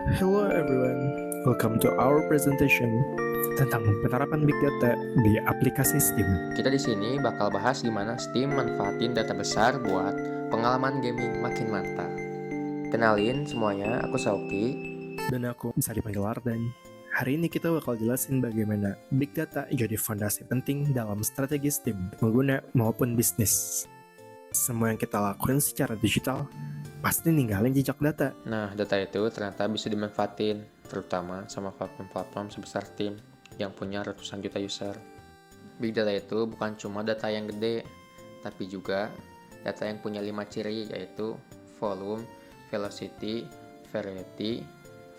Hello everyone, welcome to our presentation tentang penerapan Big Data di aplikasi Steam. Kita di sini bakal bahas gimana Steam manfaatin data besar buat pengalaman gaming makin mantap. Kenalin semuanya, aku Sauki. Dan aku bisa dipanggil Ardan. Hari ini kita bakal jelasin bagaimana Big Data jadi fondasi penting dalam strategi Steam, pengguna maupun bisnis. Semua yang kita lakuin secara digital pasti ninggalin jejak data. Nah, data itu ternyata bisa dimanfaatin, terutama sama platform-platform sebesar Steam yang punya ratusan juta user. Big data itu bukan cuma data yang gede, tapi juga data yang punya 5 ciri, yaitu volume, velocity, variety,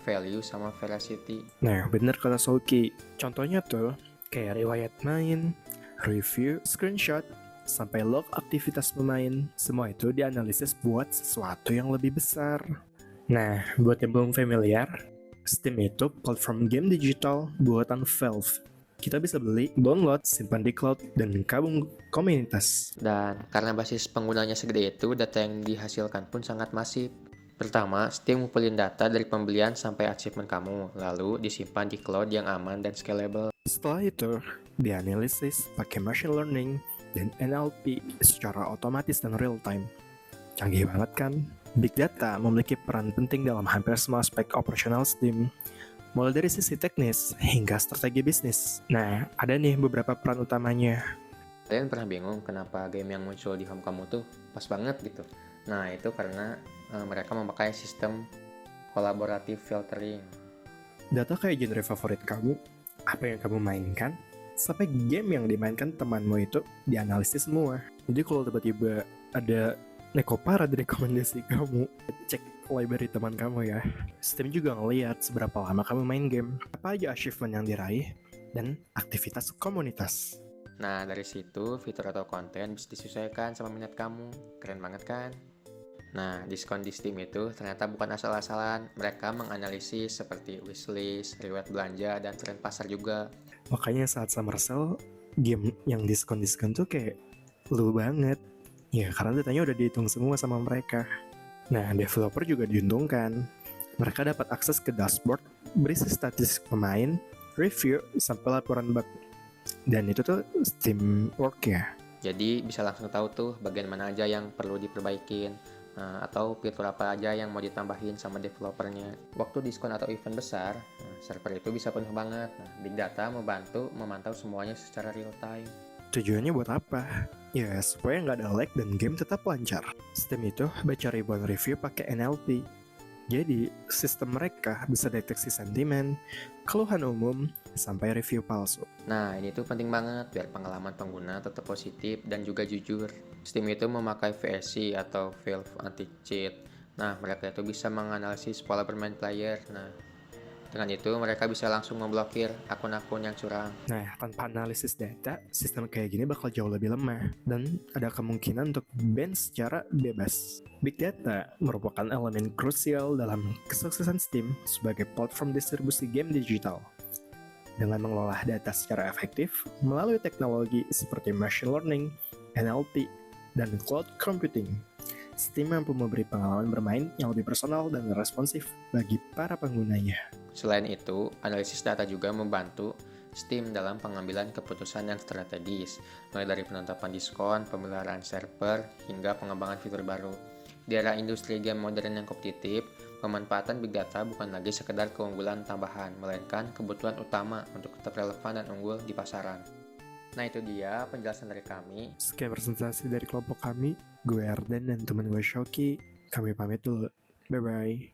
value, sama veracity. Nah, bener kata Soki. Contohnya tuh, kayak riwayat main, review, screenshot, sampai log aktivitas pemain. Semua itu dianalisis buat sesuatu yang lebih besar. Nah, buat yang belum familiar, Steam itu platform game digital buatan Valve. Kita bisa beli, download, simpan di cloud, dan gabung komunitas. Dan karena basis penggunanya segede itu, data yang dihasilkan pun sangat masif. Pertama, Steam ngumpulin data dari pembelian sampai achievement kamu, lalu disimpan di cloud yang aman dan scalable. Setelah itu, dianalisis pakai machine learning dan NLP secara otomatis dan real time. Canggih banget kan? Big Data memiliki peran penting dalam hampir semua aspek operasional Steam, mulai dari sisi teknis hingga strategi bisnis. Nah, ada nih beberapa peran utamanya. Kalian pernah bingung kenapa game yang muncul di home kamu tuh pas banget gitu? Nah, itu karena mereka memakai sistem kolaboratif filtering. Data kayak genre favorit kamu, apa yang kamu mainkan, sampai game yang dimainkan temanmu itu dianalisis semua. Jadi kalau tiba-tiba ada Nekopara di rekomendasi kamu, cek library teman kamu ya. Steam juga ngeliat seberapa lama kamu main game, apa aja achievement yang diraih, dan aktivitas komunitas. Nah, dari situ fitur atau konten bisa disesuaikan sama minat kamu. Keren banget kan? Nah, diskon di Steam itu ternyata bukan asal-asalan. Mereka menganalisis seperti wishlist, riwayat belanja, dan tren pasar juga. Makanya saat summer sale, game yang diskon-diskon tuh kayak lu banget. Ya, karena datanya udah dihitung semua sama mereka. Nah, developer juga diuntungkan. Mereka dapat akses ke dashboard, berisi statistik pemain, review, sampai laporan bug. Dan itu tuh Steam work ya. Jadi bisa langsung tahu tuh bagian mana aja yang perlu diperbaikin, atau fitur apa aja yang mau ditambahin sama developernya. Waktu diskon atau event besar, server itu bisa penuh banget. Nah, Big Data membantu memantau semuanya secara real time. Tujuannya buat apa? Ya, supaya nggak ada lag dan game tetap lancar. Steam itu baca ribuan review pakai NLP. Jadi, sistem mereka bisa deteksi sentimen, keluhan umum, sampai review palsu. Nah, ini tuh penting banget biar pengalaman pengguna tetap positif dan juga jujur. Steam itu memakai VSC atau Valve Anti-Cheat. Nah, mereka itu bisa menganalisis pola bermain player. Nah, dengan itu mereka bisa langsung memblokir akun-akun yang curang. Nah, tanpa analisis data, sistem kayak gini bakal jauh lebih lemah dan ada kemungkinan untuk ban secara bebas. Big Data merupakan elemen krusial dalam kesuksesan Steam sebagai platform distribusi game digital. Dengan mengelola data secara efektif melalui teknologi seperti machine learning, NLP, dan cloud computing, Steam mampu memberi pengalaman bermain yang lebih personal dan responsif bagi para penggunanya. Selain itu, analisis data juga membantu Steam dalam pengambilan keputusan yang strategis, mulai dari penetapan diskon, pemeliharaan server, hingga pengembangan fitur baru. Di era industri game modern yang kompetitif, pemanfaatan Big Data bukan lagi sekedar keunggulan tambahan, melainkan kebutuhan utama untuk tetap relevan dan unggul di pasaran. Nah, itu dia penjelasan dari kami. Sekian presentasi dari kelompok kami, gue Arden dan teman gue Shoki. Kami pamit dulu. Bye-bye.